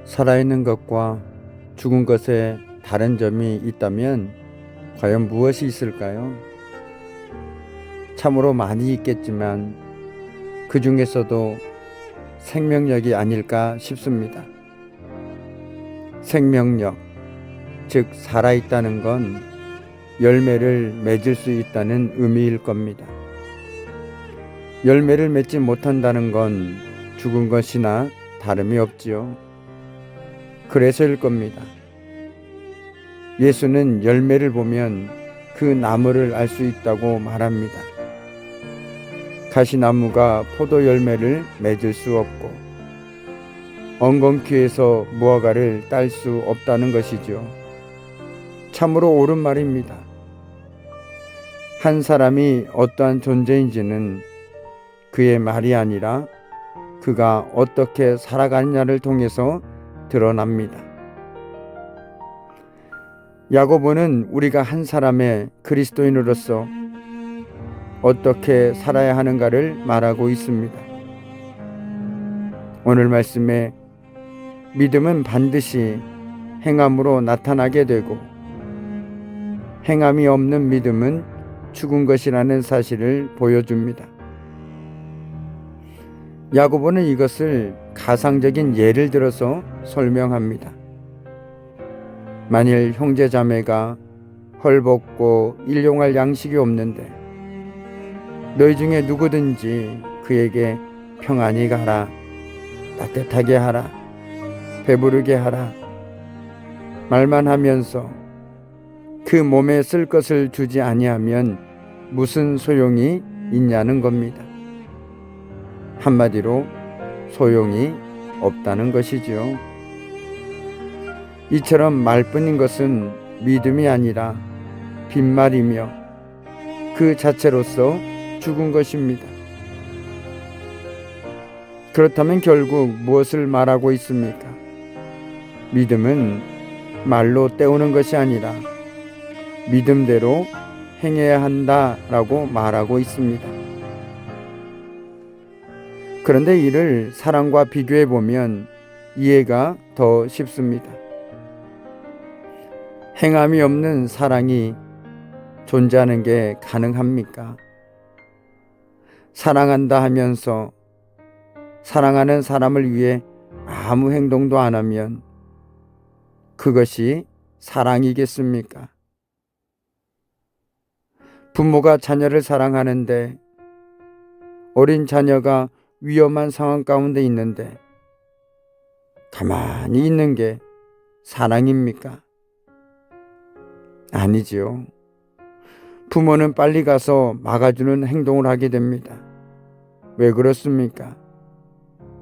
살아있는 것과 죽은 것에 다른 점이 있다면 과연 무엇이 있을까요? 참으로 많이 있겠지만 그 중에서도 생명력이 아닐까 싶습니다. 생명력, 즉 살아있다는 건 열매를 맺을 수 있다는 의미일 겁니다. 열매를 맺지 못한다는 건 죽은 것이나 다름이 없지요. 그래서일 겁니다. 예수는 열매를 보면 그 나무를 알 수 있다고 말합니다. 가시나무가 포도 열매를 맺을 수 없고 엉겅퀴에서 무화과를 딸 수 없다는 것이죠. 참으로 옳은 말입니다. 한 사람이 어떠한 존재인지는 그의 말이 아니라 그가 어떻게 살아가느냐를 통해서 드러납니다. 야고보는 우리가 한 사람의 그리스도인으로서 어떻게 살아야 하는가를 말하고 있습니다. 오늘 말씀에 믿음은 반드시 행함으로 나타나게 되고 행함이 없는 믿음은 죽은 것이라는 사실을 보여줍니다. 야고보는 이것을 가상적인 예를 들어서 설명합니다. 만일 형제 자매가 헐벗고 일용할 양식이 없는데 너희 중에 누구든지 그에게 평안히 가라, 따뜻하게 하라, 배부르게 하라 말만 하면서 그 몸에 쓸 것을 주지 아니하면 무슨 소용이 있냐는 겁니다. 한마디로 소용이 없다는 것이지요. 이처럼 말뿐인 것은 믿음이 아니라 빈말이며 그 자체로서 죽은 것입니다. 그렇다면 결국 무엇을 말하고 있습니까? 믿음은 말로 때우는 것이 아니라 믿음대로 행해야 한다라고 말하고 있습니다. 그런데 이를 사랑과 비교해 보면 이해가 더 쉽습니다. 행함이 없는 사랑이 존재하는 게 가능합니까? 사랑한다 하면서 사랑하는 사람을 위해 아무 행동도 안 하면 그것이 사랑이겠습니까? 부모가 자녀를 사랑하는데 어린 자녀가 위험한 상황 가운데 있는데 가만히 있는 게 사랑입니까? 아니지요. 부모는 빨리 가서 막아주는 행동을 하게 됩니다. 왜 그렇습니까?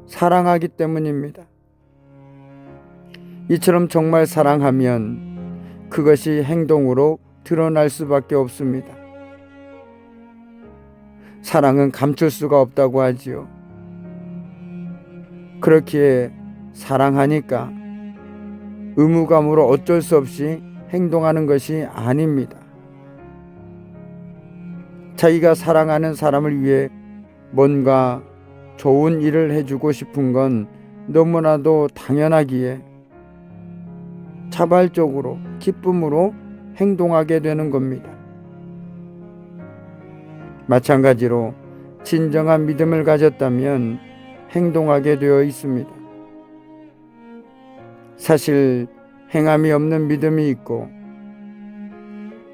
사랑하기 때문입니다. 이처럼 정말 사랑하면 그것이 행동으로 드러날 수밖에 없습니다. 사랑은 감출 수가 없다고 하지요. 그렇기에 사랑하니까 의무감으로 어쩔 수 없이 행동하는 것이 아닙니다. 자기가 사랑하는 사람을 위해 뭔가 좋은 일을 해주고 싶은 건 너무나도 당연하기에 자발적으로 기쁨으로 행동하게 되는 겁니다. 마찬가지로 진정한 믿음을 가졌다면 행동하게 되어 있습니다. 사실 행함이 없는 믿음이 있고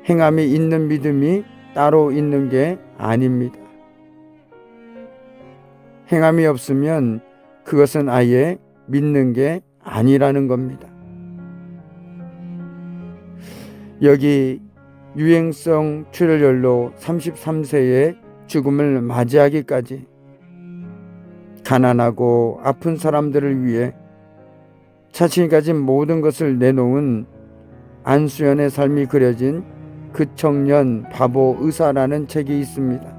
행함이 있는 믿음이 따로 있는 게 아닙니다. 행함이 없으면 그것은 아예 믿는 게 아니라는 겁니다. 여기 유행성 출혈열로 33세의 죽음을 맞이하기까지 가난하고 아픈 사람들을 위해 자신이 가진 모든 것을 내놓은 안수연의 삶이 그려진 그 청년 바보 의사라는 책이 있습니다.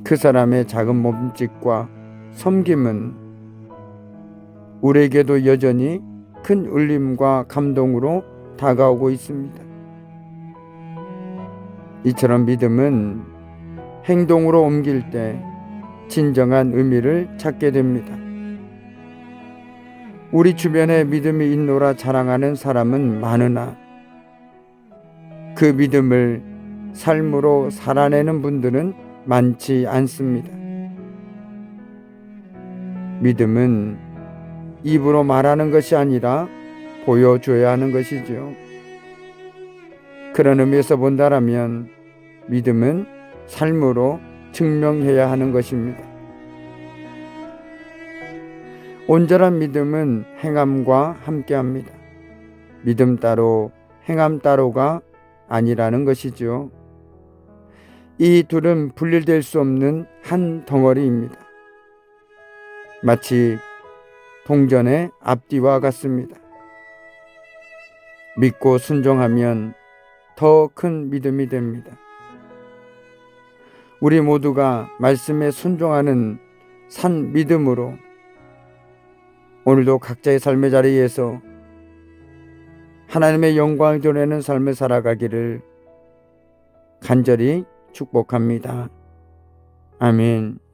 그 사람의 작은 몸짓과 섬김은 우리에게도 여전히 큰 울림과 감동으로 다가오고 있습니다. 이처럼 믿음은 행동으로 옮길 때 진정한 의미를 찾게 됩니다. 우리 주변에 믿음이 있노라 자랑하는 사람은 많으나 그 믿음을 삶으로 살아내는 분들은 많지 않습니다. 믿음은 입으로 말하는 것이 아니라 보여줘야 하는 것이죠. 그런 의미에서 본다라면 믿음은 삶으로 증명해야 하는 것입니다. 온전한 믿음은 행함과 함께합니다. 믿음 따로 행함 따로가 아니라는 것이죠. 이 둘은 분리될 수 없는 한 덩어리입니다. 마치 동전의 앞뒤와 같습니다. 믿고 순종하면 더 큰 믿음이 됩니다. 우리 모두가 말씀에 순종하는 산 믿음으로 오늘도 각자의 삶의 자리에서 하나님의 영광을 드러내는 삶을 살아가기를 간절히 축복합니다. 아멘.